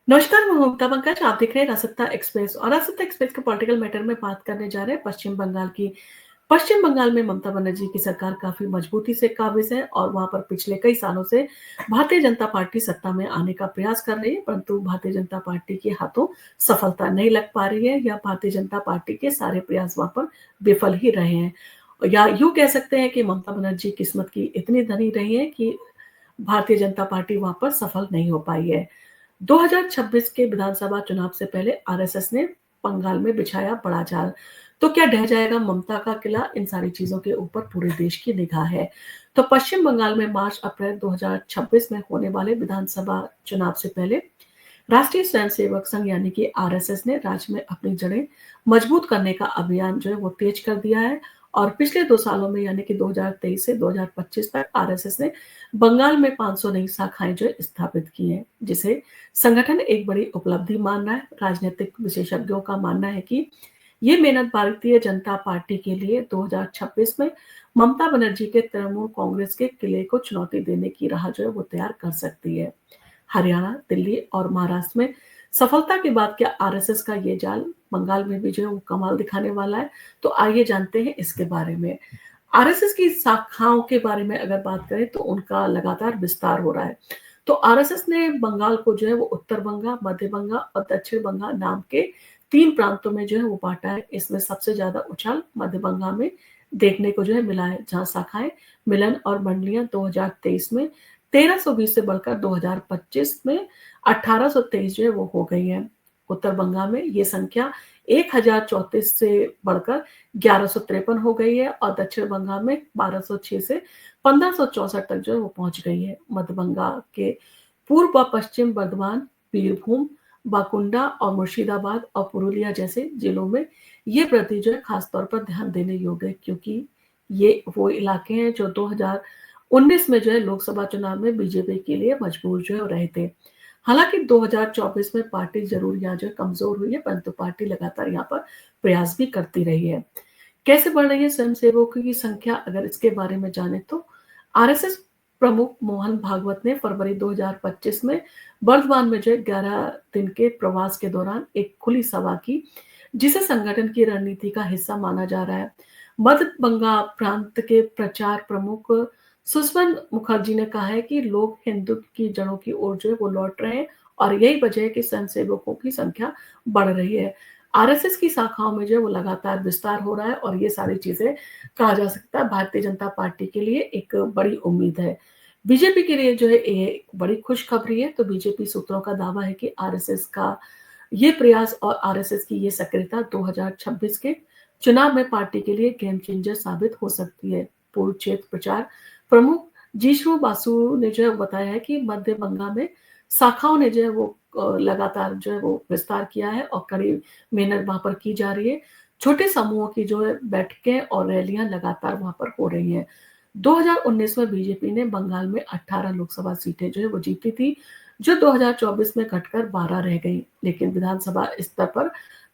नमस्कार, मैं ममता पंकज। आप देख रहे हैं रासत्ता एक्सप्रेस और रासत्ता एक्सप्रेस के पॉलिटिकल मैटर में बात करने जा रहे हैं पश्चिम बंगाल की। पश्चिम बंगाल में ममता बनर्जी की सरकार काफी मजबूती से काबिज है और वहां पर पिछले कई सालों से भारतीय जनता पार्टी सत्ता में आने का प्रयास कर रही है, परंतु भारतीय जनता पार्टी के हाथों सफलता नहीं लग पा रही है या भारतीय जनता पार्टी के सारे प्रयास वहां पर विफल ही रहे हैं। या यूं कह सकते हैं कि ममता बनर्जी किस्मत की इतनी धनी रही है कि भारतीय जनता पार्टी वहां पर सफल नहीं हो पाई है। 2026 के विधानसभा चुनाव से पहले आरएसएस ने बंगाल में बिछाया बड़ा जाल। तो क्या ढह जाएगा ममता का किला? इन सारी चीजों के ऊपर पूरे देश की निगाह है। तो पश्चिम बंगाल में मार्च अप्रैल 2026 में होने वाले विधानसभा चुनाव से पहले राष्ट्रीय स्वयंसेवक संघ यानी कि आरएसएस ने राज्य में अपनी जड़ें मजबूत करने का अभियान जो है वो तेज कर दिया है। और पिछले 2 सालों में यानी कि 2023 से 2025 तक आरएसएस ने बंगाल में 500 नई शाखाएं जो है स्थापित की हैं, जिसे संगठन एक बड़ी उपलब्धि मान रहा है। राजनीतिक विशेषज्ञों का मानना है कि ये मेहनत भारतीय जनता पार्टी के लिए 2026 में ममता बनर्जी के तृणमूल कांग्रेस के किले को चुनौती देने की राह जो है वो तैयार कर सकती है। हरियाणा, दिल्ली और महाराष्ट्र में सफलता के बाद क्या आरएसएस का ये जाल बंगाल में भी जो है वो कमाल दिखाने वाला है? तो आइए जानते हैं इसके बारे में। आरएसएस की शाखाओं के बारे में अगर बात करें तो उनका लगातार विस्तार हो रहा है। तो आरएसएस ने बंगाल को जो है वो उत्तर बंगा, मध्य बंगा और दक्षिण बंगा नाम के 3 प्रांतों में जो है वो बाँटा है। इसमें सबसे ज़्यादा उछाल मध्य बंगा में देखने को जो है मिला है, जहाँ शाखाएँ, मिलन और मंडलियाँ 2023 में 1320 से बढ़कर 2025 में 1823 जो है वो हो गई है। उत्तर बंगा में ये संख्या 1034 से बढ़कर 1153 हो गई है और दक्षिण बंगाल में 1206 से 1564 तक जो है वो पहुंच गई है। मध्य बंगाल के पूर्व व पश्चिम बर्धमान, बीरभूम, बांकुड़ा और मुर्शिदाबाद और पुरुलिया जैसे जिलों में ये वृद्धि जो है खास तौर पर ध्यान देने योग्य है, क्योंकि ये वो इलाके हैं जो 2019 में जो है लोकसभा चुनाव में बीजेपी के लिए मजबूर जो है रहे थे। हालांकि 2024 में पार्टी जरूर यहाँ जो है कमजोर हुई है, परंतु पार्टी लगातार यहाँ पर प्रयास भी करती रही है। कैसे बढ़ रही है स्वयंसेवकों की संख्या? अगर इसके बारे में जाने तो आरएसएस प्रमुख मोहन भागवत ने फरवरी 2025 में वर्धमान में जो 11 दिन के प्रवास के दौरान एक खुली सभा की, जिसे संगठन की रणनीति का हिस्सा माना जा रहा है। मध्य बंगाल प्रांत के प्रचार प्रमुख सुषमन मुखर्जी ने कहा है कि लोग हिंदू की जड़ों की ओर जो है वो लौट रहे हैं और यही वजह है कि स्वयंसेवकों की संख्या बढ़ रही है। आरएसएस की शाखाओं में जो है वो लगातार विस्तार हो रहा है और ये सारी चीजें कहा जा सकता है भारतीय जनता पार्टी के लिए एक बड़ी उम्मीद है। बीजेपी के लिए जो है ये एक बड़ी खुशखबरी है। तो बीजेपी सूत्रों का दावा है कि आरएसएस का ये प्रयास और आरएसएस की ये सक्रियता 2026 के चुनाव में पार्टी के लिए गेम चेंजर साबित हो सकती है। पूर्व क्षेत्र प्रचार प्रमुख जीशु बासु ने जो है बताया है कि मध्य बंगाल में शाखाओं ने जो है वो लगातार जो है वो विस्तार किया है और कड़ी मेहनत वहां पर की जा रही है। छोटे समूहों की जो है बैठकें और रैलियां लगातार वहां पर हो रही हैं। 2019 में बीजेपी ने बंगाल में 18 लोकसभा सीटें जो है वो जीती थी, जो 2024 में घटकर 12 रह गई। लेकिन विधानसभा स्तर पर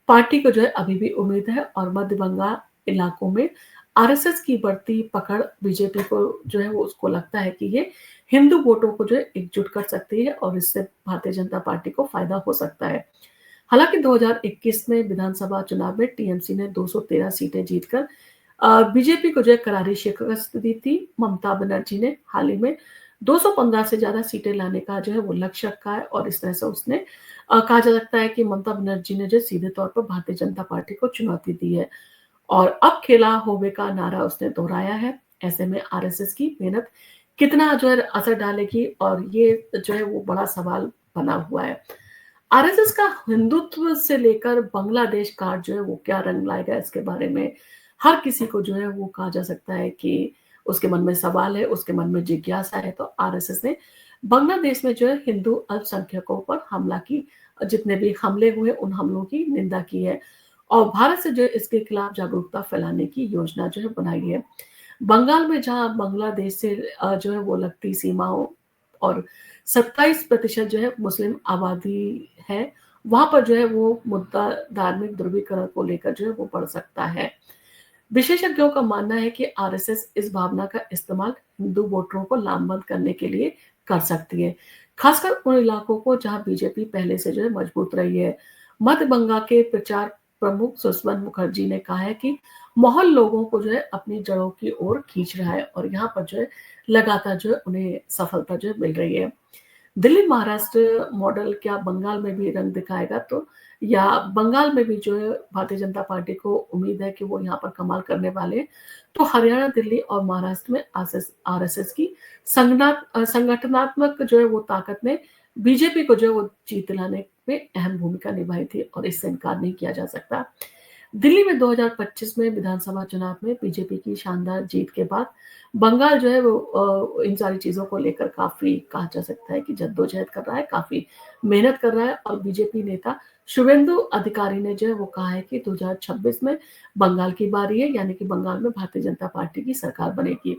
पार्टी को जो है अभी भी उम्मीद है और मध्य बंगाल इलाकों में आरएसएस की बढ़ती पकड़ बीजेपी को जो है वो उसको लगता है कि ये हिंदू वोटों को जो है एकजुट कर सकती है और इससे भारतीय जनता पार्टी को फायदा हो सकता है। हालांकि 2021 में विधानसभा चुनाव में टीएमसी ने 213 सीटें जीतकर बीजेपी को जो है करारी शिकस्त दी थी। ममता बनर्जी ने हाल ही में 215 से ज्यादा सीटें लाने का जो है वो लक्ष्य रखा है और इस तरह से उसने कहा जा सकता है कि ममता बनर्जी ने जो सीधे तौर पर भारतीय जनता पार्टी को चुनौती दी है और अब खेला होवे का नारा उसने दोहराया है। ऐसे में आरएसएस की मेहनत कितना जो है असर डालेगी और ये जो है वो बड़ा सवाल बना हुआ है। आरएसएस का हिंदुत्व से लेकर बांग्लादेश कार्ड जो है वो क्या रंग लाएगा, इसके बारे में हर किसी को जो है वो कहा जा सकता है कि उसके मन में सवाल है, उसके मन में जिज्ञासा है। तो आरएसएस ने बांग्लादेश में जो है हिंदू अल्पसंख्यकों पर हमला की, जितने भी हमले हुए उन हमलों की निंदा की है और भारत से जो है इसके खिलाफ जागरूकता फैलाने की योजना जो है बनाई है। बंगाल में जहां बांग्लादेश से जो है वो लगती सीमाओं और 27% जो है मुस्लिम आबादी है, वहां पर जो है वो मुद्दा धार्मिक ध्रुवीकरण को लेकर जो है वो बढ़ सकता है। विशेषज्ञों का मानना है कि आरएसएस इस भावना का इस्तेमाल हिंदू वोटरों को लामबंद करने के लिए कर सकती है। खासकर उन इलाकों को जहां बीजेपी पहले से जो है मजबूत रही है। मध्य बंगाल के प्रचार प्रमुख सुषमन मुखर्जी ने कहा है कि माहौल लोगों को जो है अपनी जड़ों की ओर खींच रहा है और यहाँ पर जो है लगातार जो है उन्हें सफलता जो है मिल रही है। दिल्ली महाराष्ट्र मॉडल क्या बंगाल में भी रंग दिखाएगा, तो या बंगाल में भी जो है भारतीय जनता पार्टी को उम्मीद है कि वो यहाँ पर कमाल करने वाले हैं। तो हरियाणा, दिल्ली और महाराष्ट्र में आरएसएस की संगठनात्मक जो है वो ताकत ने बीजेपी को जो है वो जीत दिलाने में अहम भूमिका निभाई थी और इससे इनकार नहीं किया जा सकता। दिल्ली में 2025 में विधानसभा चुनाव में बीजेपी की शानदार जीत के बाद बंगाल जो है वो इन सारी चीज़ों को लेकर काफ़ी कहा जा सकता है कि जद्दोजहद कर रहा है, काफ़ी मेहनत कर रहा है और बीजेपी नेता शुवेंदु अधिकारी ने जो है वो कहा है कि 2026 में बंगाल की बारी है, यानी कि बंगाल में भारतीय जनता पार्टी की सरकार बनेगी।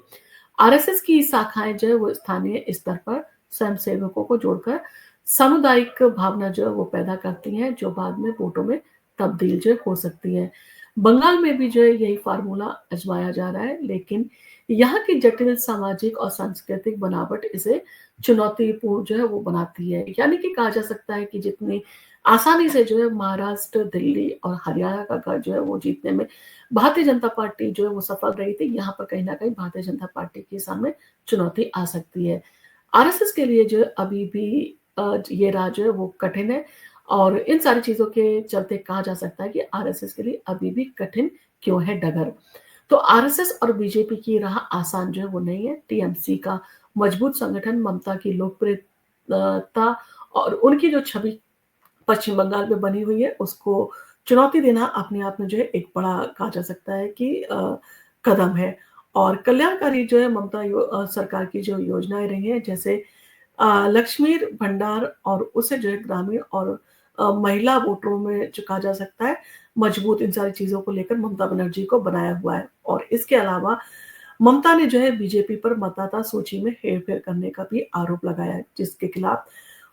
आरएसएस की शाखाएँ जो है वो स्थानीय स्तर पर स्वयंसेवकों को जोड़कर सामुदायिक भावना जो है वो पैदा करती हैं, जो बाद में वोटों में तब्दील जो है हो सकती है। बंगाल में भी जो है यही फ़ॉर्मूला आज़माया जा रहा है, लेकिन यहाँ की जटिल सामाजिक और सांस्कृतिक बनावट इसे चुनौतीपूर्ण जो है वो बनाती है। यानी कि कहा जा सकता है कि जितनी आसानी से जो है महाराष्ट्र, दिल्ली और हरियाणा का गढ़ जो है वो जीतने में भारतीय जनता पार्टी जो है वो सफल रही थी, यहाँ पर कहीं न कहीं भारतीय जनता पार्टी के सामने चुनौती आ सकती है। आरएसएस के लिए जो है अभी भी ये राह जो है वो कठिन है और इन सारी चीज़ों के चलते कहा जा सकता है कि आरएसएस के लिए अभी भी कठिन क्यों है डगर। तो आरएसएस और बीजेपी की राह आसान जो है वो नहीं है। टीएमसी का मजबूत संगठन, ममता की लोकप्रियता और उनकी जो छवि पश्चिम बंगाल में बनी हुई है, उसको चुनौती देना अपने आप में जो है एक बड़ा कहा जा सकता है कि कदम है। और कल्याणकारी जो है सरकार की जो योजनाएँ रही हैं, जैसे लक्ष्मीर भंडार और उसे जो है ग्रामीण और महिला वोटरों में जो कहा जा सकता है, मजबूत इन सारी चीज़ों को लेकर ममता बनर्जी को बनाया हुआ है। और इसके अलावा ममता ने जो है बीजेपी पर मतदाता सूची में हेर-फेर करने का भी आरोप लगाया है, जिसके खिलाफ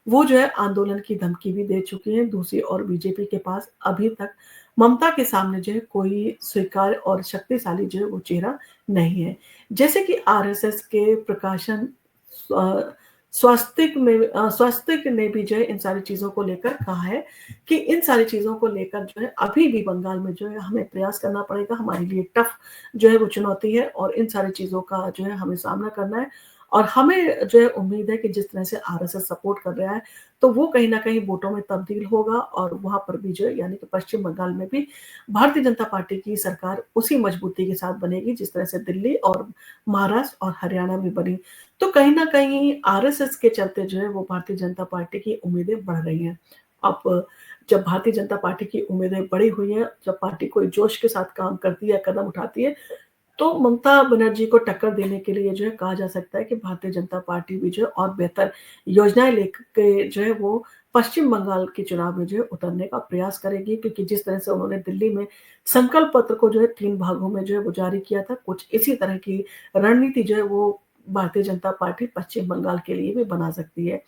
वो जो है आंदोलन की धमकी भी दे चुकी हैं। दूसरी ओर बीजेपी के पास अभी तक ममता के सामने जो है कोई स्वीकार्य और शक्तिशाली जो है वो चेहरा नहीं है। जैसे कि आरएसएस के प्रकाशन स्व स्वास्तिक ने भी जो है इन सारी चीज़ों को लेकर कहा है कि इन सारी चीज़ों को लेकर जो है अभी भी बंगाल में जो है हमें प्रयास करना पड़ेगा, हमारे लिए टफ जो है वो चुनौती है और इन सारी चीज़ों का जो है हमें सामना करना है। और हमें जो है उम्मीद है कि जिस तरह से आरएसएस सपोर्ट कर रहा है, तो वो कहीं न कहीं वोटों में तब्दील होगा और वहाँ पर भी जो है यानी कि पश्चिम बंगाल में भी भारतीय जनता पार्टी की सरकार उसी मजबूती के साथ बनेगी जिस तरह से दिल्ली और महाराष्ट्र और हरियाणा में बनी। तो कहीं न कहीं आरएसएस के चलते जो है वो भारतीय जनता पार्टी की उम्मीदें बढ़ रही हैं। अब जब भारतीय जनता पार्टी की उम्मीदें बढ़ी हुई हैं, जब पार्टी कोई जोश के साथ काम करती है, कदम उठाती है, तो ममता बनर्जी को टक्कर देने के लिए जो है कहा जा सकता है कि भारतीय जनता पार्टी भी जो है और बेहतर योजनाएँ लेके जो है वो पश्चिम बंगाल के चुनाव में जो है उतरने का प्रयास करेगी, क्योंकि जिस तरह से उन्होंने दिल्ली में संकल्प पत्र को जो है 3 भागों में जो है वो जारी किया था, कुछ इसी तरह की रणनीति जो है वो भारतीय जनता पार्टी पश्चिम बंगाल के लिए भी बना सकती है।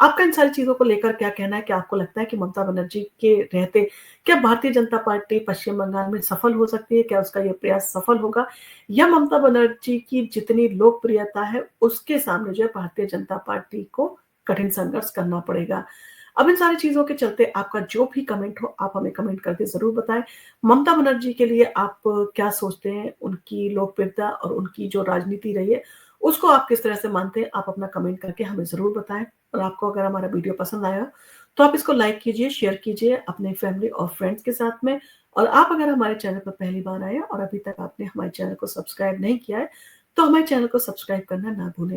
आपका इन सारी चीज़ों को लेकर क्या कहना है? क्या आपको लगता है कि ममता बनर्जी के रहते क्या भारतीय जनता पार्टी पश्चिम बंगाल में सफल हो सकती है? क्या उसका ये प्रयास सफल होगा? या ममता बनर्जी की जितनी लोकप्रियता है, उसके सामने जो है भारतीय जनता पार्टी को कठिन संघर्ष करना पड़ेगा? अब इन सारी चीज़ों के चलते आपका जो भी कमेंट हो, आप हमें कमेंट करके ज़रूर बताएँ। ममता बनर्जी के लिए आप क्या सोचते हैं? उनकी लोकप्रियता और उनकी जो राजनीति रही है, उसको आप किस तरह से मानते हैं? आप अपना कमेंट करके हमें ज़रूर बताएँ। और आपको अगर हमारा वीडियो पसंद आया, तो आप इसको लाइक कीजिए, शेयर कीजिए अपने फैमिली और फ्रेंड्स के साथ में। और आप अगर हमारे चैनल पर पहली बार आए हैं और अभी तक आपने हमारे चैनल को सब्सक्राइब नहीं किया है, तो हमारे चैनल को सब्सक्राइब करना ना भूलें।